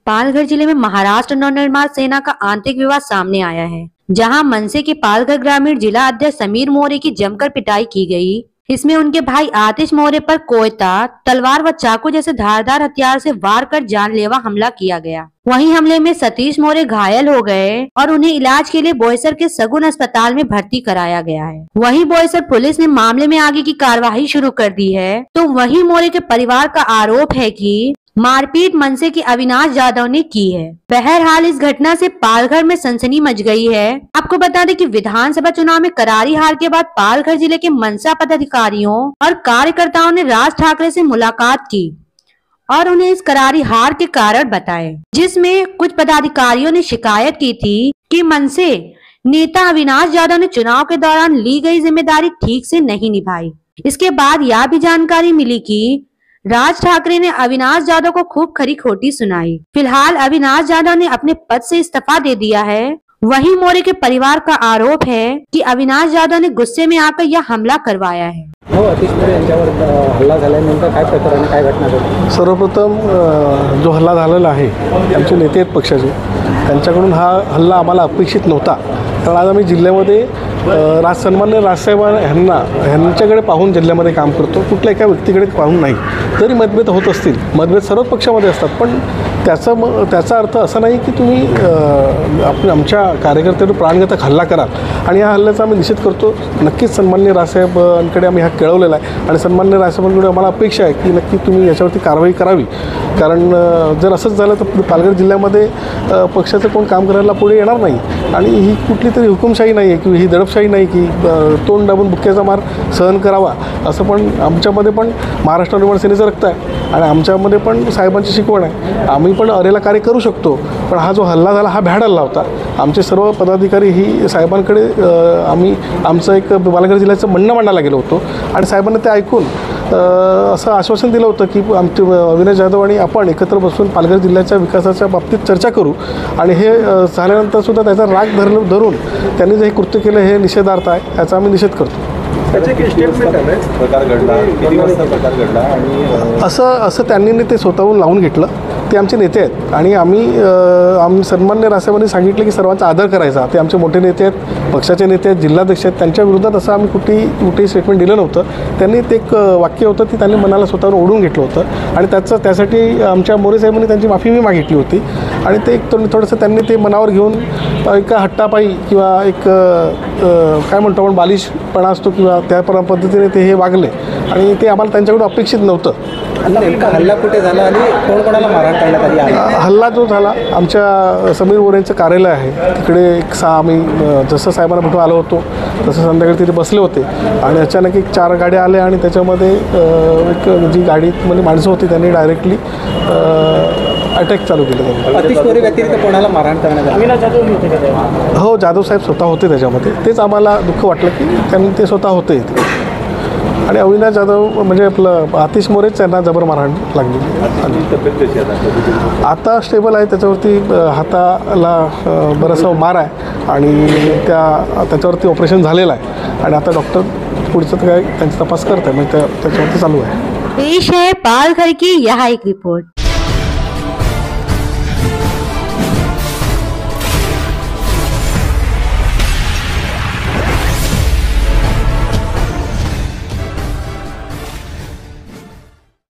पालघर जिले में महाराष्ट्र नवनिर्माण सेना का आंतरिक विवाद सामने आया है, जहां मनसे के पालघर ग्रामीण जिला अध्यक्ष समीर मौर्य की जमकर पिटाई की गई। इसमें उनके भाई आतिश मौर्य पर कोयता, तलवार व चाकू जैसे धारदार हथियार से वार कर जानलेवा हमला किया गया। वहीं हमले में सतीश मौर्य घायल हो गए और उन्हें इलाज के लिए बोईसर के सगुन अस्पताल में भर्ती कराया गया है। वहीं बोईसर पुलिस ने मामले में आगे की कार्रवाई शुरू कर दी है। तो वहीं मौर्य के परिवार का आरोप है कि मारपीट मनसे की अविनाश यादव ने की है। बहरहाल इस घटना से पालघर में सनसनी मच गई है। आपको बता दें कि विधानसभा चुनाव में करारी हार के बाद पालघर जिले के मनसा पदाधिकारियों और कार्यकर्ताओं ने राज ठाकरे से मुलाकात की और उन्हें इस करारी हार के कारण बताए, जिसमें कुछ पदाधिकारियों ने शिकायत की थी कि मनसे नेता अविनाश यादव ने चुनाव के दौरान ली गई जिम्मेदारी ठीक से नहीं निभाई। इसके बाद यह भी जानकारी मिली कि राज ठाकरे ने अविनाश यादव को खूब खरी खोटी सुनाई। फिलहाल अविनाश यादव ने अपने पद से इस्तीफा दे दिया है। वहीं मौर्य के परिवार का आरोप है कि अविनाश यादव ने गुस्से में आकर यह हमला करवाया है। आतिश मौर्य यांच्यावर हल्ला झालाय, नेमका काय प्रकार आणि काय घटना घडली? सर्वप्रथम जो हल्ला झालेला आहे आमचे नेते आहेत पक्षाचे, त्यांच्याकडून हा हल्ला आम्हाला अपेक्षित नव्हता। कारण आज आम्ही जिल्ह्यामध्ये सन्माननीय राजसाहेब यांच्याकडे पाहून जिल्ह्यामध्ये काम करतो, कुठल्या एका व्यक्तीकडे पाहून नाही। तरी मतभेद होत असतील, मतभेद सर्वच पक्षामध्ये असतात, पण त्याचा अर्थ असा नाही की तुम्ही आमच्या कार्यकर्त्यांवर प्राणघातक हल्ला कराल। आणि या हल्ल्याचा आम्ही निषेध करतो। नक्कीच सन्माननीय राजसाहेबांकडे आम्ही हा कळवलेला आहे आणि सन्माननीय राजसाहेबांकडे आम्हाला अपेक्षा आहे की नक्की तुम्ही याच्यावरती कारवाई करावी। कारण जर असंच झालं तर पालघर जिल्ह्यामध्ये पक्षाचं कोण काम करायला पुढे येणार नाही। आणि ही कुठली तरी हुकुमशाही नाही आहे किंवा ही दडपशाही नाही की तोंड दाबून बुक्क्याचा मार सहन करावा। असं पण आमच्यामध्ये पण महाराष्ट्र नवनिर्माण सेनेचं रक्त आहे आणि आमच्यामध्ये पण साहेबांची शिकवण आहे। आम्ही पण अरेला कार्य करू शकतो, पण हा जो हल्ला झाला हा भ्याड हल्ला होता। आमचे सर्व पदाधिकारी ही साहेबांकडे आम्ही आमचं एक पालघर जिल्ह्याचं म्हणणं मांडायला गेलो होतो आणि साहेबांनी ते ऐकून असं आश्वासन दिलं होतं की आमचे अविनाश जाधव आणि आपण एकत्र बसून पालघर जिल्ह्याच्या विकासाच्या बाबतीत चर्चा करू। आणि हे झाल्यानंतर सुद्धा त्याचा राग धरून त्यांनी जे कृत्य केलं हे निषेधार्थ आहे, याचा आम्ही निषेध करतो। असं त्यांनी ते स्वतःहून लावून घेतलं। ते आमचे नेते आहेत आणि आम्ही सन्माननीय राजसाहेबांनी सांगितलं की सर्वांचा आदर करायचा। ते आमचे मोठे नेते आहेत, पक्षाचे नेते आहेत, जिल्हाध्यक्ष आहेत, त्यांच्या विरोधात असं आम्ही कुठेही स्टेटमेंट दिलं नव्हतं। त्यांनी ते एक वाक्य होतं ते त्यांनी मनाला स्वतःवर ओढून घेतलं होतं आणि त्यासाठी आमच्या मोरे साहेबांनी त्यांची माफी मी मागितली होती। आणि ते एक थोडंसं त्यांनी ते मनावर घेऊन एका हट्टापायी किंवा एक काय म्हणतो आपण बालिशपणा असतो किंवा त्या पद्धतीने ते हे वागले आणि ते आम्हाला त्यांच्याकडून अपेक्षित नव्हतं। हल्ला कुठे झाला आणि कोणाला मारहाण करण्यात आली? हल्ला जो झाला आमच्या समीर मोरेंचं कार्यालय आहे तिकडे आम्ही जसं साहेबांना भेटून आलो होतो तसं संध्याकाळी तिथे बसले होते आणि अचानक एक 4 गाड्या आल्या आणि त्याच्यामध्ये एक जी गाडीमध्ये माणसं होती त्यांनी डायरेक्टली अटॅक चालू केलं। आतिश मौर्य व्यतिरिक्त कोणाला मारहाण करण्यात आली? हो, जाधव साहेब स्वतः होते त्याच्यामध्ये। तेच आम्हाला दुःख वाटलं की त्यांनी ते स्वतः होते आणि अविनाश जाधव म्हणजे आपलं आतिश मौर्यच त्यांना जबर मारहाण लागली। आता स्टेबल आहे, त्याच्यावरती हाताला बराचसा मार आहे आणि त्याच्यावरती ऑपरेशन झालेलं आहे आणि आता डॉक्टर पुढचं काय त्यांचा तपास करत आहे, म्हणजे त्याच्यावरती चालू आहे। पेश है पालघर की यह एक रिपोर्ट।